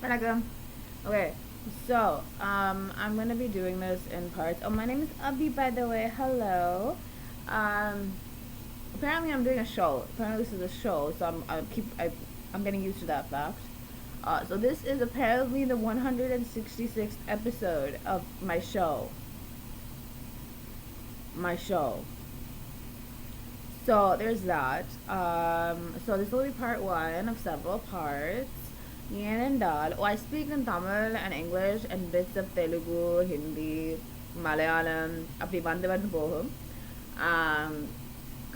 Okay, so I'm gonna be doing this in parts. Oh, my name is Abby, by the way. Hello. Um, apparently I'm doing a show. Apparently this is a show, so I'm getting used to that fact. So this is apparently the 166th episode of my show. My show. So there's that. So this will be part one of several parts. Yan and dal. Oh, I speak in Tamil and English and bits of Telugu, Hindi, Malayalam, apni bande bande pohum. Um,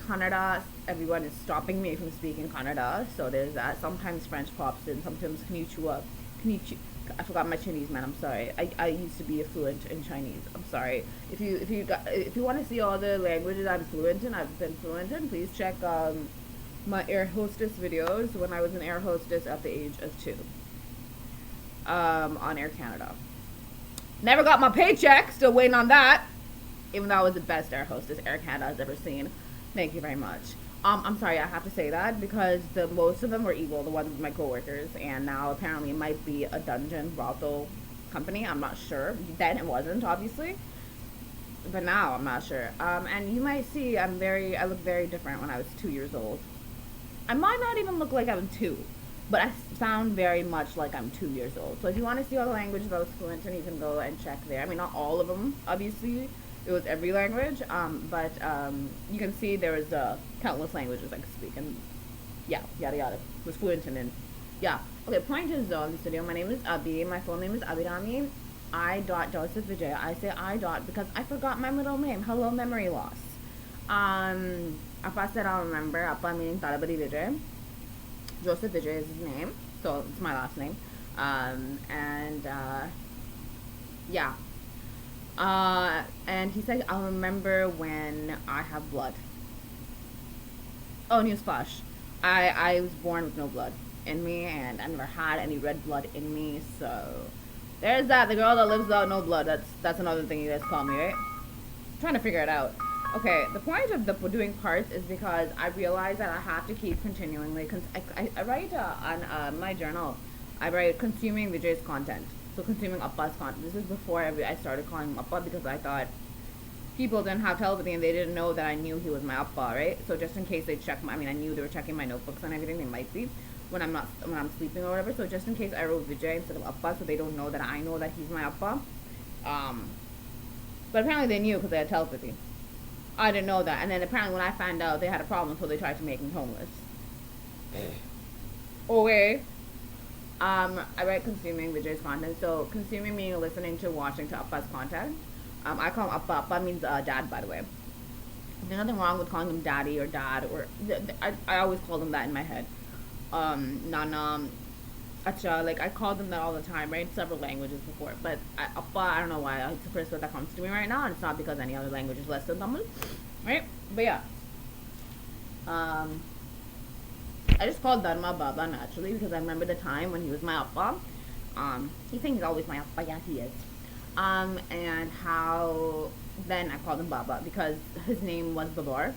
Kannada, everyone is stopping me from speaking Kannada, so there's that. Sometimes French pops in, sometimes konnichiwa. Konnichi- I forgot my Chinese, man. I'm sorry. I used to be fluent in Chinese. I'm sorry. If you want to see all the languages I'm fluent in, I've been fluent in. Please check my air hostess videos when I was an air hostess at the age of 2 on Air Canada. Never got my paycheck. Still waiting on that. Even though I was the best air hostess Air Canada has ever seen. Thank you very much. I'm sorry, I have to say that because most of them were evil, the ones with my coworkers, and now apparently it might be a dungeon brothel company. I'm not sure. Then it wasn't, obviously, but now I'm not sure. And you might see I look very different when I was 2 years old. I might not even look like I'm 2, but I sound very much like I'm 2 years old. So if you want to see all the languages I was fluent in, you can go and check there. I mean, not all of them, obviously. It was every language, but you can see there was countless languages I could speak, and yeah, yada yada. Was fluent in, yeah. Okay, point is though in this video, my name is Abhi, my full name is Abhirami, I dot Joseph Vijay. I say I dot because I forgot my middle name. Hello, memory loss. Appa said I'll remember. Appa meaning Talabadi Vijay. Joseph Vijay is his name, so it's my last name. And yeah. And he said, I'll remember when I have blood. Oh, newsflash. I was born with no blood in me, and I never had any red blood in me, so there's that. The girl that lives without no blood. That's another thing you guys call me, right? I'm trying to figure it out. Okay, the point of the doing parts is because I realize that I have to keep continually, I write on my journal, I write consuming Vijay's content. So consuming Appa's content. This is before I started calling him Appa because I thought people didn't have telepathy and they didn't know that I knew he was my Appa, right? So just in case they check I mean, I knew they were checking my notebooks and everything. They might be when I'm sleeping or whatever. So just in case I wrote Vijay instead of Appa, so they don't know that I know that he's my Appa. But apparently they knew because they had telepathy. I didn't know that, and then apparently when I found out, they had a problem, so they tried to make me homeless. Okay. I write consuming Vijay's content. So consuming meaning listening to, watching to Appa's content. I call him Appa. Appa means dad, by the way. There's nothing wrong with calling him daddy or dad, or I always called him that in my head. Nana, acha, like I called them that all the time, right? Several languages before, but Appa, I don't know why. It's the first word that comes to me right now, and it's not because any other language is less than Tamil, right? But yeah. I just called Dharma Baba naturally because I remember the time when he was my Appa. He thinks he's always my Appa. Yeah, he is. And how then I called him Baba because his name was Babar.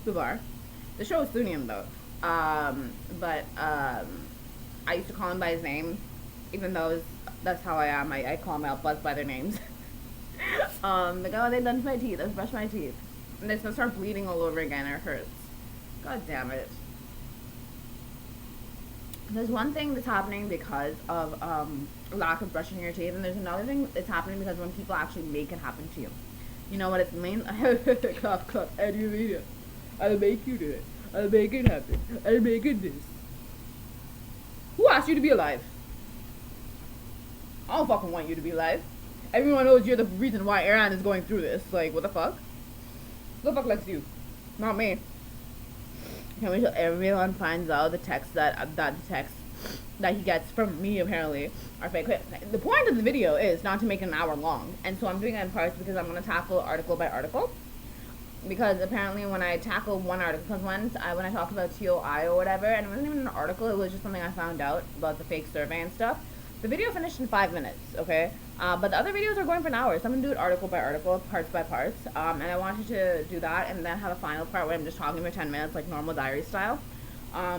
Babar. The show is sunniyamed though. But I used to call him by his name, even though that's how I am. I call my Appas by their names. Like, oh, they done my teeth. Let's brush my teeth. And it's gonna start bleeding all over again. It hurts. God damn it. There's one thing that's happening because of lack of brushing your teeth, and there's another thing that's happening because when people actually make it happen to you. You know what it's mean? Cough, cough, Adriana. I'll make you do it. I'll make it happen. I'll make it this. Who asked you to be alive? I don't fucking want you to be alive. Everyone knows you're the reason why Aaron is going through this. Like, what the fuck? Who the fuck likes you? Not me. Can't wait till everyone finds out the text that he gets from me apparently are fake. The point of the video is not to make it an hour long, and so I'm doing it in parts because I'm gonna tackle article by article. Because apparently when I tackle one article, because once when I talked about TOI or whatever, and it wasn't even an article, it was just something I found out about the fake survey and stuff. The video finished in 5 minutes, okay? But the other videos are going for an hour, so I'm going to do it article by article, parts by parts. And I wanted to do that and then have a final part where I'm just talking for 10 minutes, like normal diary style. Yeah,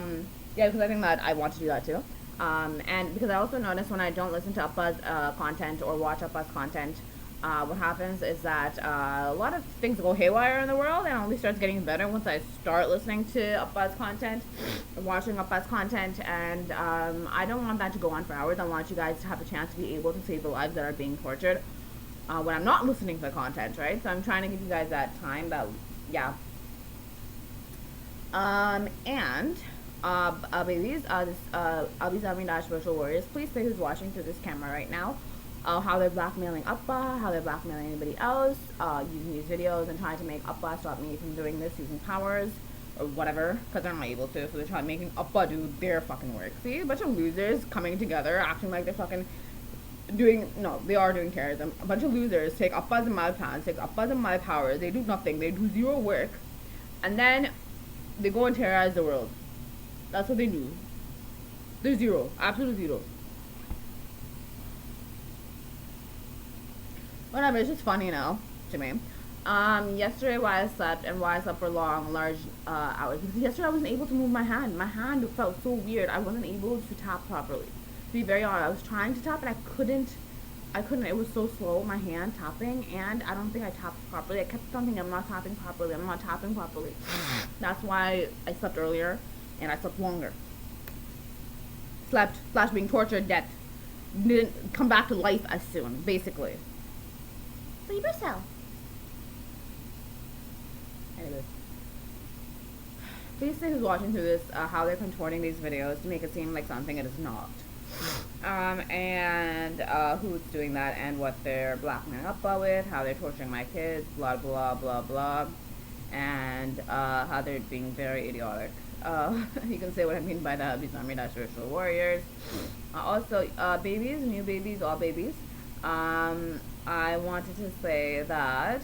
because I think that I want to do that too. And because I also notice when I don't listen to Appa's content or watch Appa's content, what happens is that a lot of things go haywire in the world, and it only starts getting better once I start listening to Appa's content, watching Appa's content, and I don't want that to go on for hours. I want you guys to have a chance to be able to save the lives that are being tortured when I'm not listening to the content, right? So I'm trying to give you guys that time, that, yeah. Babies, I'll be telling Dash Virtual Warriors, please say who's watching through this camera right now. How they're blackmailing Appa, how they're blackmailing anybody else, using these videos and trying to make Appa stop me from doing this, using powers, or whatever, because they're not able to, so they're trying making Appa do their fucking work. See, a bunch of losers coming together, acting like they're fucking doing, no, they are doing terrorism. A bunch of losers take Appa's and my plans, take Appa's and my powers, they do nothing, they do zero work, and then they go and terrorize the world. That's what they do. They're zero, absolute zero. Whatever, it's just funny now to me. Yesterday why I slept and why I slept for large hours, because yesterday I wasn't able to move my hand. My hand felt so weird. I wasn't able to tap properly. To be very honest, I was trying to tap and I couldn't. It was so slow, my hand tapping, and I don't think I tapped properly. I kept thinking I'm not tapping properly. That's why I slept earlier and I slept longer. Slept, slash being tortured, death. Didn't come back to life as soon, basically. Leave yourself. Anyway. Please say who's watching through this, how they're contorting these videos to make it seem like something it is not. And who's doing that and what they're blackmailing Appa with, how they're torturing my kids, blah blah blah blah, and how they're being very idiotic. You can say what I mean by that. These Army Dash Virtual Warriors. Also, babies, new babies, all babies. I wanted to say that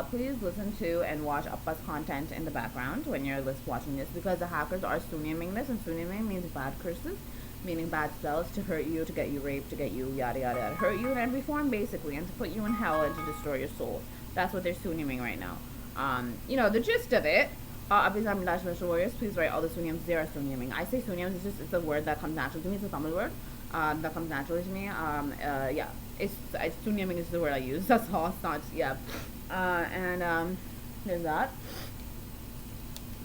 please listen to and watch Appa's content in the background when you're watching this, because the hackers are sunniyaming this, and sunniyaming means bad curses, meaning bad spells to hurt you, to get you raped, to get you yada yada yada, hurt you in every form basically, and to put you in hell and to destroy your soul. That's what they're sunniyaming right now. You know, the gist of it. Obviously, I'm Dash Virtual Warriors. Please write all the sunniyames. They are sunniyaming. I say sunniyams, it's a word that comes naturally to me. It's a Tamil word that comes naturally to me. Yeah. It's sunniyaming is the word I use. That's all. It's not, yeah. There's that.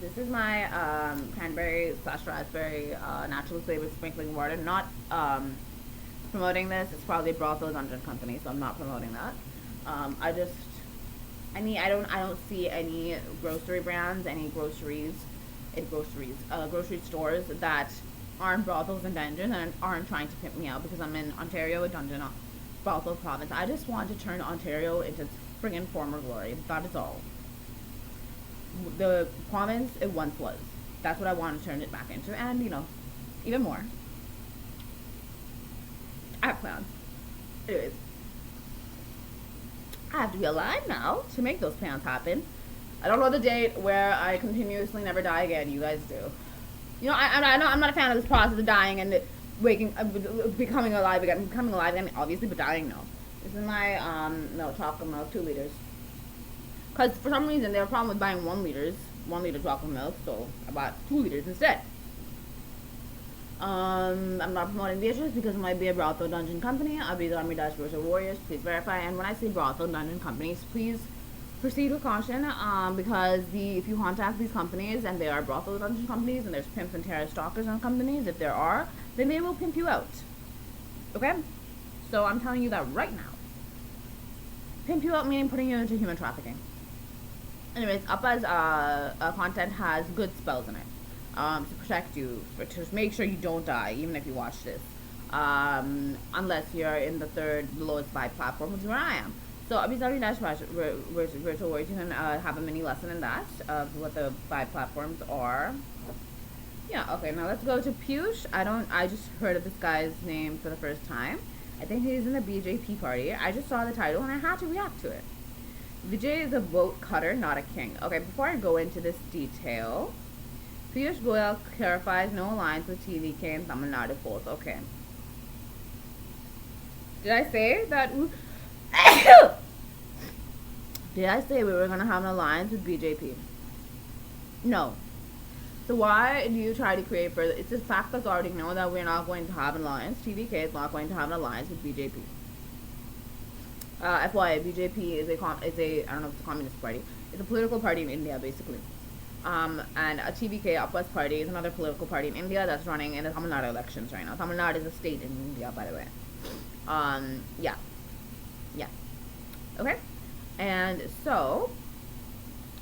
This is my cranberry / raspberry naturally flavored sprinkling water. Not promoting this. It's probably Brothel Dungeon Company, so I'm not promoting that. I don't see any grocery brands, any grocery stores that aren't brothels and dungeons and aren't trying to pimp me out, because I'm in Ontario, a dungeon brothel province. I just want to turn Ontario into its friggin' former glory. That is all. The province it once was. That's what I want to turn it back into, and you know, even more. I have plans. Anyways, I have to be alive now to make those plans happen. I don't know the date where I continuously never die again. You guys do. You know, I'm not a fan of this process of dying and becoming alive again. Becoming alive again, obviously, but dying, no. This is my milk, chocolate milk, 2 liters. Because for some reason, they have a problem with buying 1 liter chocolate milk, so I bought 2 liters instead. I'm not promoting Beatrice because it might be a brothel dungeon company. I'll be the Army Dash Virtual Warriors. Please verify. And when I say brothel dungeon companies, please proceed with caution, because if you contact these companies and they are brothel dungeon companies and there's pimps and terrorist stalkers on companies, if there are, then they will pimp you out. Okay? So I'm telling you that right now. Pimp you out meaning putting you into human trafficking. Anyways, Appa's content has good spells in it. To protect you, to make sure you don't die, even if you watch this. Unless you're in the lowest 5 platform, which is where I am. So, obviously, Dash Virtual Warriors, you can have a mini lesson in that, of what the 5 platforms are. Yeah, okay, now let's go to Piyush. I just heard of this guy's name for the first time. I think he's in the BJP party. I just saw the title and I had to react to it. Vijay is a vote cutter, not a king. Okay, before I go into this detail, Piyush Goyal clarifies no alliance with TVK and Tamil Nadu polls. Okay. Did I say that? Did I say we were going to have an alliance with BJP? No. So why do you try to create further? It's a fact that's already known that we're not going to have an alliance. TVK is not going to have an alliance with BJP. FYI, BJP is a I don't know if it's a communist party. It's a political party in India, basically. And a TVK, Appa's party, is another political party in India that's running in the Tamil Nadu elections right now. Tamil Nadu is a state in India, by the way. Yeah. Yeah. Okay? And so,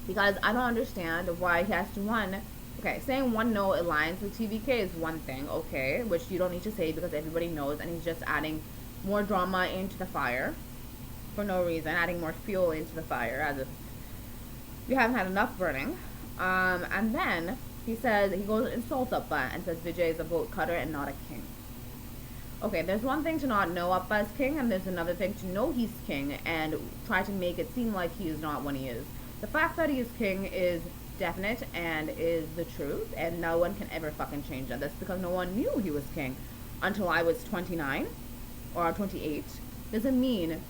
because I don't understand why he has to okay, saying no alliance with TVK is one thing, okay, which you don't need to say because everybody knows, and he's just adding more drama into the fire for no reason, adding more fuel into the fire as if we haven't had enough burning. And then he goes and insults Appa and says Vijay is a vote cutter and not a king. Okay, there's one thing to not know Appa as king, and there's another thing to know he's king and try to make it seem like he is not when he is. The fact that he is king is definite and is the truth, and no one can ever fucking change that. That's because no one knew he was king until I was 29 or 28. Doesn't mean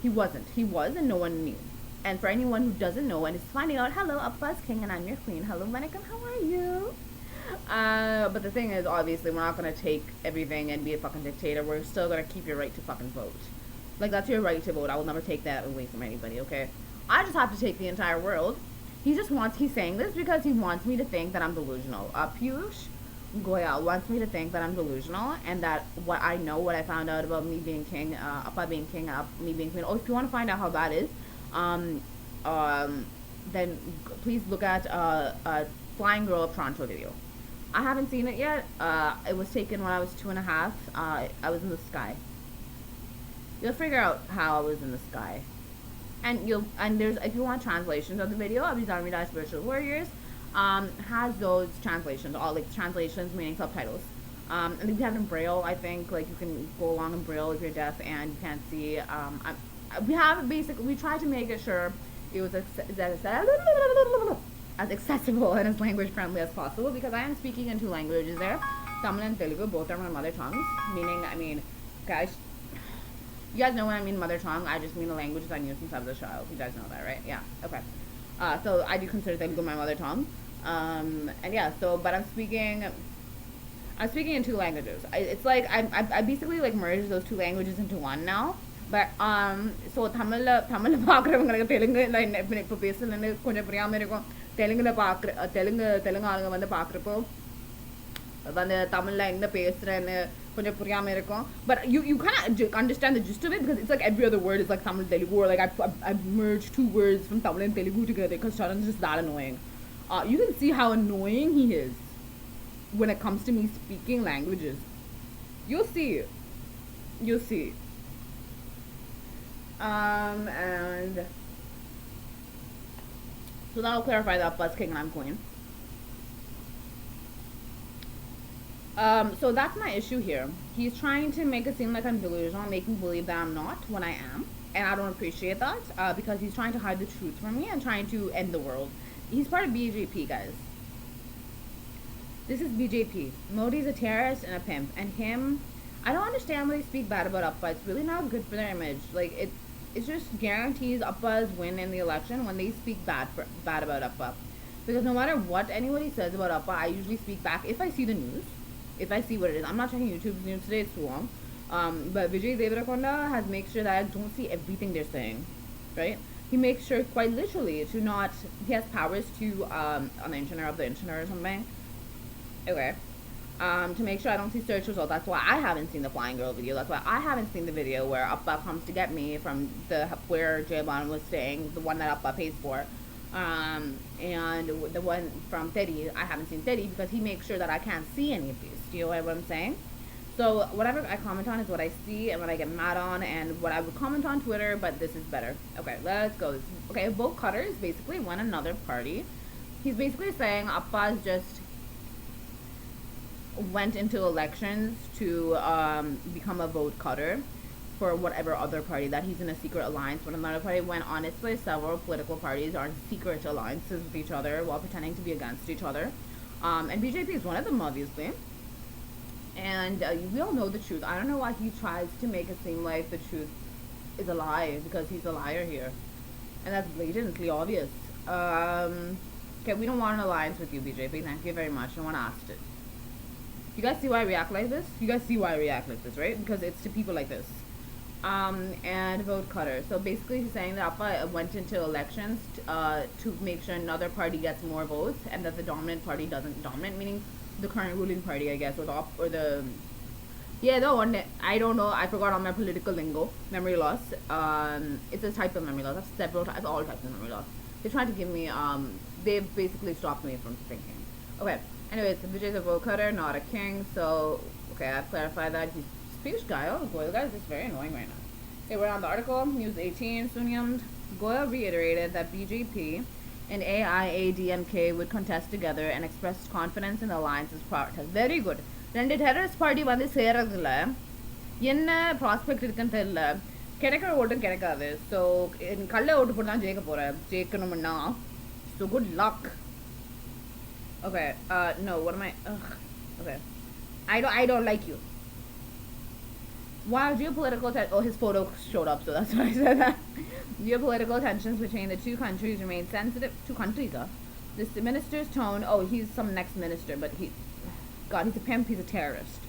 he wasn't. He was, and no one knew. And for anyone who doesn't know and is finding out, hello, Appa's king and I'm your queen. Hello, Venicum, how are you? But the thing is, obviously, we're not going to take everything and be a fucking dictator. We're still going to keep your right to fucking vote. Like, that's your right to vote. I will never take that away from anybody, okay? I just have to take the entire world. He's saying this because he wants me to think that I'm delusional. Piyush Goyal wants me to think that I'm delusional and that what I found out about me being king, Appa being king, me being queen. Oh, if you want to find out how that is, then please look at Flying Girl of Toronto video. I haven't seen it yet. It was taken when I was 2.5. I was in the sky. You'll figure out how I was in the sky. And if you want translations of the video, Abhizarmi Spiritual Warriors has those translations, all like translations meaning subtitles. And if you have it in Braille, I think like you can go along in Braille if you're deaf and you can't see. We tried to make it sure it was as accessible and as language friendly as possible because I am speaking in 2 languages there. Tamil and Telugu, both are my mother tongues. Meaning, guys, you guys know when I mean mother tongue, I just mean the languages I knew since I was a child. You guys know that, right? Yeah, okay. So I do consider Telugu my mother tongue. And yeah, but I'm speaking in 2 languages. It's like I basically like merged those 2 languages into one now. But so Tamil பார்க்குறவங்களுக்கு தெலுங்குல இப்போ பேசுறது கொஞ்சம் புரியாம இருக்கும். தெலுங்கு ஆளுங்க வந்து பார்க்குறப்போ வந்து தமிழ்ல என்ன பேசுறேன்னு கொஞ்சம் புரியாம இருக்கும். But you kind of understand the gist of it because it's like every other word is like Tamil Telugu, or like I've merged 2 words from Tamil and Telugu together because Sharan's just that annoying. You can see how annoying he is when it comes to me speaking languages. You'll see. And so that'll clarify that Appa's king and I'm queen. So that's my issue here. He's trying to make it seem like I'm delusional, making me believe that I'm not when I am. And I don't appreciate that because he's trying to hide the truth from me and trying to end the world. He's part of BJP, guys. This is BJP. Modi's a terrorist and a pimp. And him, I don't understand when they speak bad about Appa. It's really not good for their image. Like, it just guarantees Appa's win in the election when they speak bad about Appa. Because no matter what anybody says about Appa, I usually speak back if I see the news. If I see what it is. I'm not checking YouTube's news today, it's too long. But Vijay Devarakonda has made sure that I don't see everything they're saying. Right? He makes sure quite literally to not, he has powers to, on the internet, of the internet or something. Okay. To make sure I don't see search results. That's why I haven't seen the Flying Girl video. That's why I haven't seen the video where Appa comes to get me from where Jaybon was staying, the one that Appa pays for. And the one from Teddy, I haven't seen Teddy because he makes sure that I can't see any of these. Do you know what I'm saying? So whatever I comment on is what I see and what I get mad on and what I would comment on Twitter, but this is better. Okay, let's go. Okay, vote cutters basically won another party. He's basically saying Appa's just went into elections to become a vote cutter for whatever other party, that he's in a secret alliance with another party, when honestly several political parties are in secret alliances with each other while pretending to be against each other. And BJP is one of them, obviously. And we all know the truth. I don't know why he tries to make it seem like the truth is a lie, because he's a liar here. And that's blatantly obvious. Okay, we don't want an alliance with you, BJP. Thank you very much. No one asked it. You guys see why I react like this? You guys see why I react like this, right? Because it's to people like this. And vote cutter. So basically he's saying that Appa went into elections to make sure another party gets more votes and that the dominant party doesn't dominate, meaning the current ruling party, I guess, or the yeah, the one, I don't know, I forgot all my political lingo. Memory loss. It's a type of memory loss. That's several types, all types of memory loss. They tried to give me, they've basically stopped me from thinking. Okay, anyways, Vijay's a vote cutter, not a king, so, okay, I've clarified that. He's a Piyush guy. Oh, Goyal guy is just very annoying right now. Okay, we're on the article, News 18, sunniyamed. Goyal reiterated that BJP and AIADMK would contest together and expressed confidence in the alliance's progress. Very good. ரெண்டு terrorist party வந்து சேரறதுல என்ன prospect இருக்குன்னு தெரியல. கிடைக்கிற ஓட்டும் கிடைக்காது. So கல்ல ஓட்டு போட்டு தான் ஜெயிக்க போகிறேன். ஜெயிக்கணும்னா so good luck. Okay, no, what am I? Ugh. Okay. I don't like you. Wow, geopolitical oh, his photo showed up, so that's why I said that. Geopolitical tensions between the two countries remain sensitive. Two countries, huh? This minister's tone, oh, he's some next minister, but God, he's a pimp, he's a terrorist.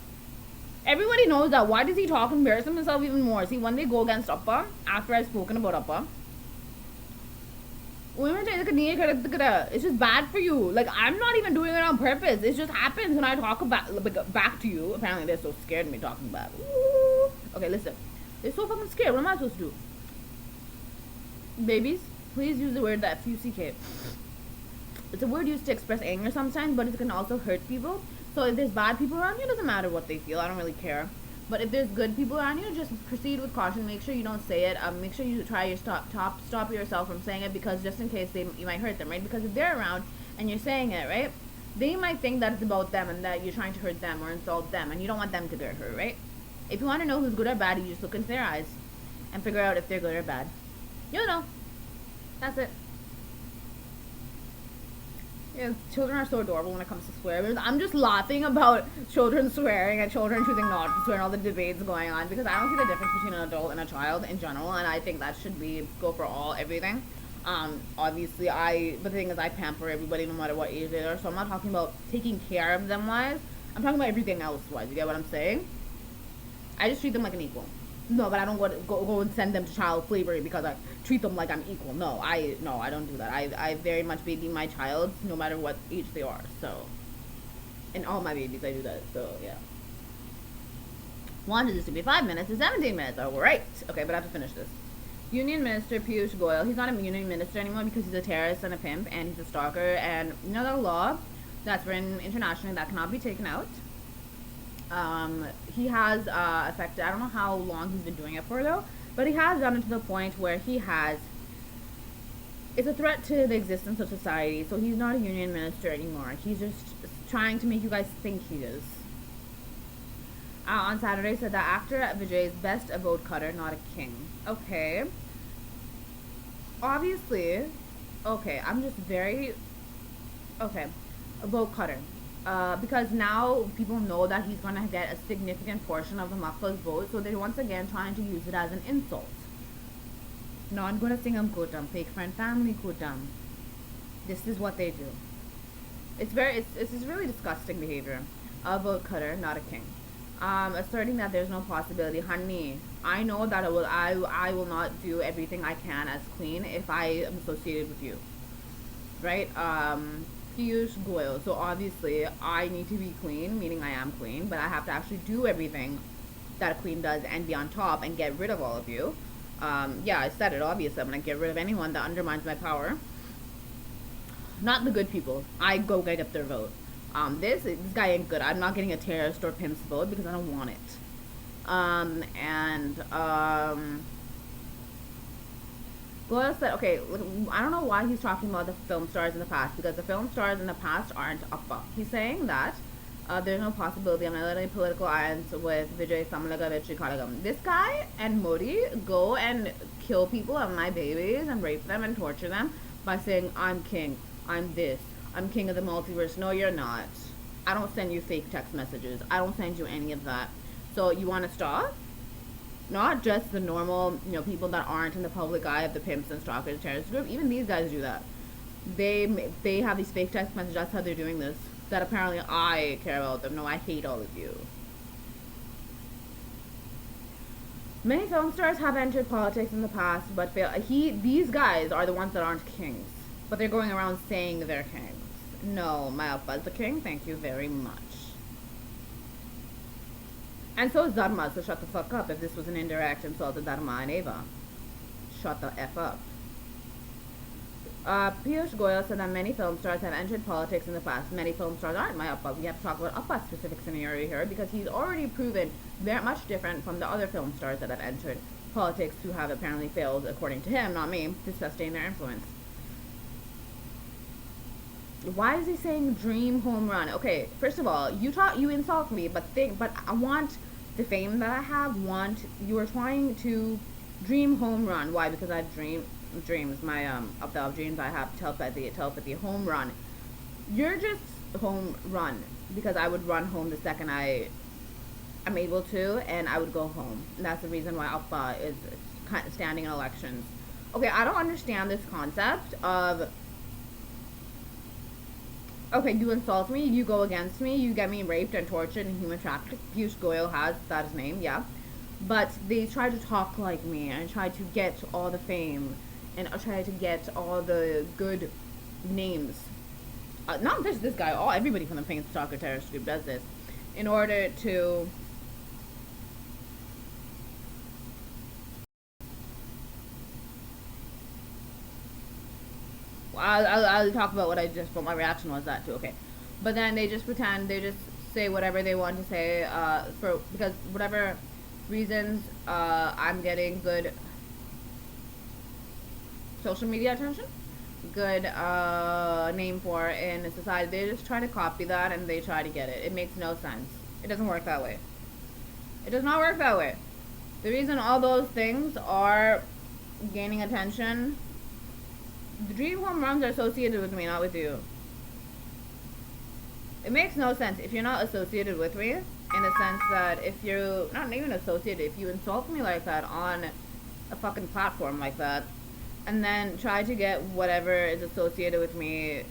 Everybody knows that. Why does he talk and embarrass himself even more? See, when they go against Appa, after I've spoken about Appa, it's just bad for you. Like, I'm not even doing it on purpose. It just happens when I talk about back to you. Apparently, they're so scared of me talking back. Ooh. Okay, listen. They're so fucking scared. What am I supposed to do? Babies, please use the word that F-U-C-K. It's a word used to express anger sometimes, but it can also hurt people. So if there's bad people around you, it doesn't matter what they feel. I don't really care. But if there's good people around you, just proceed with caution. Make sure you don't say it. Make sure you try your stop yourself from saying it, because just in case you might hurt them, right? Because if they're around and you're saying it, right, they might think that it's about them and that you're trying to hurt them or insult them, and you don't want them to get hurt, right? If you want to know who's good or bad, you just look into their eyes and figure out if they're good or bad. You'll know. That's it. Yeah, children are so adorable when it comes to swearing. I'm just laughing about children swearing and children choosing not to swear and all the debates going on, because I don't see the difference between an adult and a child in general, and I think that should go for everything. Obviously, but the thing is, I pamper everybody no matter what age they are, so I'm not talking about taking care of them wise. I'm talking about everything else wise. You get what I'm saying? I just treat them like an equal. No, but I don't go and send them to child slavery because I treat them like I'm equal. No, I don't do that. I very much baby my child no matter what age they are. So, and all my babies I do that. So yeah. Wanted this to be 5 minutes to 17 minutes. Oh, right. Okay, but I have to finish this. Union Minister Piyush Goyal. He's not a union minister anymore because he's a terrorist and a pimp and he's a stalker. And you know the law that's written internationally that cannot be taken out. He has affected, I don't know how long he's been doing it for though, but he has done it to the point where it's a threat to the existence of society. So he's not a union minister anymore. He's just trying to make you guys think he is. On Saturday said that actor Vijay is best a vote cutter, not a king. Okay. Obviously, okay, I'm just very, okay, a vote cutter. Because now people know that he's going to get a significant portion of the Makka's vote, so they're once again trying to use it as an insult. Not going to singam kutam, fake friend family kutam. This is what they do. It's really disgusting behavior. A vote cutter, not a king. Asserting that there's no possibility. Honey, I know that I will not do everything I can as queen if I am associated with you. Right? Piyush Goyal. So obviously I need to be queen, meaning I am queen, but I have to actually do everything that a queen does and be on top and get rid of all of you. Yeah, I said it, obviously. I'm going to get rid of anyone that undermines my power. Not the good people. I go get up their vote. This guy ain't good. I'm not getting a terrorist or pimp's vote because I don't want it. Goyal said, okay, I don't know why he's talking about the film stars in the past, because the film stars in the past aren't Appa. He's saying that there's no possibility of another political alliance with Vijay Samalaga Vichikalagam. This guy and Modi go and kill people of my babies and rape them and torture them by saying, I'm king, I'm this, I'm king of the multiverse. No, you're not. I don't send you fake text messages. I don't send you any of that. So you want to stop? Not just the normal, people that aren't in the public eye of the pimps and stalkers terrorist group. Even these guys do that. they have these fake text messages. That's how they're doing this. That apparently I care about them. No, I hate all of you. Many film stars have entered politics in the past, but fail. These guys are the ones that aren't kings, but they're going around saying they're kings. No, my Appa is the king. Thank you very much. And so is Dharma, so shut the fuck up if this was an indirect insult to Dharma and Ava. Shut the F up. Piyush Goyal said that many film stars have entered politics in the past. Many film stars aren't my Appa. We have to talk about Appa's specific scenario here because he's already proven very much different from the other film stars that have entered politics who have apparently failed, according to him, not me, to sustain their influence. Why is he saying dream home run? Okay, first of all, you insult me, but I want the fame that I have. You are trying to dream home run. Why? Because I've dreams. My of the dreams I have telepathy home run. You're just home run because I would run home the second I'm able to, and I would go home. And that's the reason why Appa is kind of standing in elections. Okay, I don't understand this concept of. Okay, you insult me, you go against me, you get me raped and tortured and human trafficked. Piyush Goyal has, that's his name, yeah. But they try to talk like me and try to get all the fame and try to get all the good names. Not just this guy, everybody from the Pink Stalker terrorist group does this in order to I'll talk about what my reaction was that too, okay. But then they just pretend, they just say whatever they want to say, because whatever reasons, I'm getting good social media attention, good, name for in society. They just try to copy that and they try to get it. It makes no sense. It doesn't work that way. It does not work that way. The reason all those things are gaining attention, the dream home runs are associated with me, not with you. It makes no sense if you're not associated with me, in the sense that if you're not even associated, if you insult me like that on a fucking platform like that, and then try to get whatever is associated with me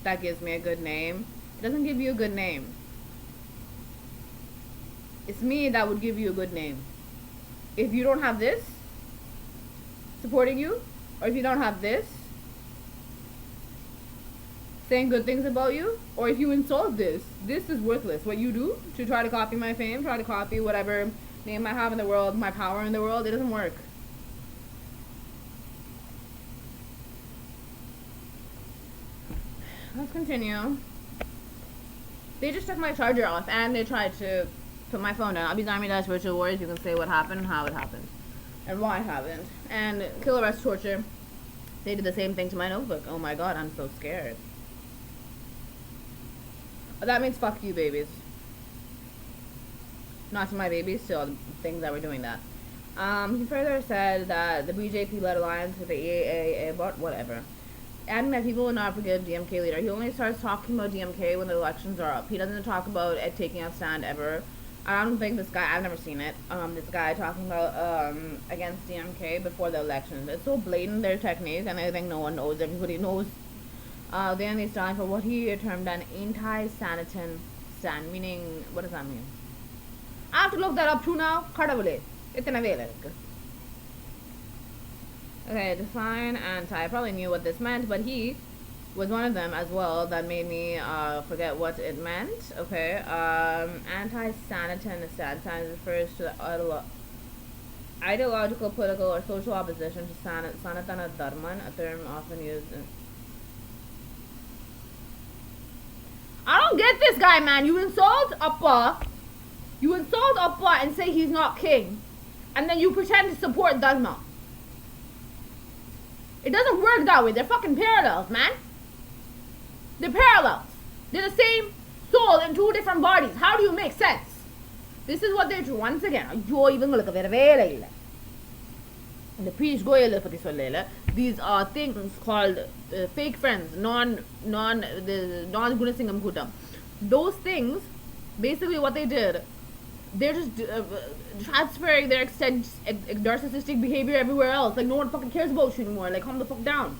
that gives me a good name, it doesn't give you a good name. It's me that would give you a good name. If you don't have this supporting you, or if you don't have this saying good things about you, or if you insult this is worthless. What you do to try to copy my fame, try to copy whatever name I have in the world, my power in the world, it doesn't work. Let's continue. They just took my charger off and they tried to put my phone down. Abhizami-Virtual Wars, you can say what happened, how it happened, and why it happened. And kill, arrest, torture. They did the same thing to my notebook. Oh my god, I'm so scared. That means fuck you, babies. Not to my babies, still things that were doing that. He further said that the BJP led alliance with the EAA, but whatever. Adding that people will not forgive DMK leader. He only starts talking about DMK when the elections are up. He doesn't talk about it taking a stand ever. I don't think this guy, I've never seen it, this guy talking about against DMK before the elections. It's so blatant, their technique, and I think no one knows. Everybody knows. They only stand for what he termed an anti-Sanitan stand, meaning, what does that mean? I have to look that up too now. Okay, define anti. I probably knew what this meant, but he was one of them as well that made me forget what it meant. Okay, anti-Sanitan stand refers to the ideological, political, or social opposition to Sanatana Dharman, a term often used in... I don't get this guy, man. You insult Appa and say he's not king, and then you pretend to support Dharma. It doesn't work that way. They're fucking parallels, man. They're parallels. They're the same soul in two different bodies. How do you make sense? This is what they do. Once again, these are things called fake friends, non-Gunasingam Kutam. Those things, basically what they did, they're just transferring their narcissistic behavior everywhere else. Like, no one fucking cares about you anymore. Like, calm the fuck down.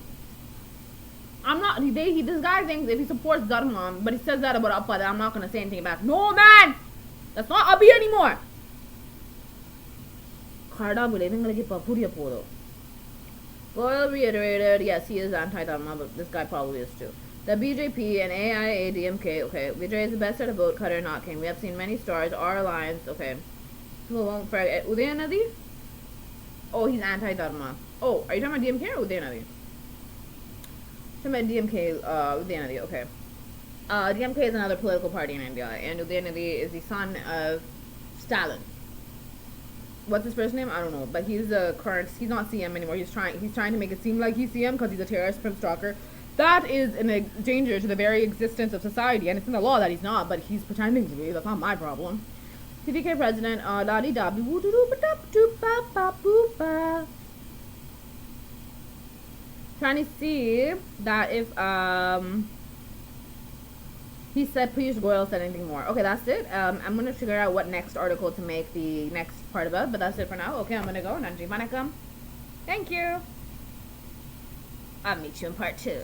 I'm not. This guy thinks if he supports Dharma, but he says that about Appa, then I'm not gonna say anything back. No, man, that's not Abhi anymore. Karda believing Papuriya Poro. Goyle reiterated, yes, he is anti-Dharma, but this guy probably is too. The BJP and AIADMK, okay. Vijay is the best at a vote cutter, not king. We have seen many stars, our alliance, okay. People won't forget. Udayanadi? Oh, he's anti-Dharma. Oh, are you talking about DMK or Udayanadi? Talking about DMK, Udayanadi, okay. DMK is another political party in India, and Udayanadi is the son of Stalin. What's his first name? I don't know, but he's the current. He's not CM anymore. He's trying to make it seem like he's CM because he's a terrorist, pimp, stalker. That is a danger to the very existence of society, and it's in the law that he's not, but he's pretending to be. That's not my problem. PDK president, da-dee da boo doo ba da doo ba ba boo ba. Trying to see that if he said Piyush Goyal said anything more. Okay, that's it. I'm gonna figure out what next article to make the next part about, but that's it for now. Okay, I'm gonna go. Nanji Manakam. Thank you. I'll meet you in part 2.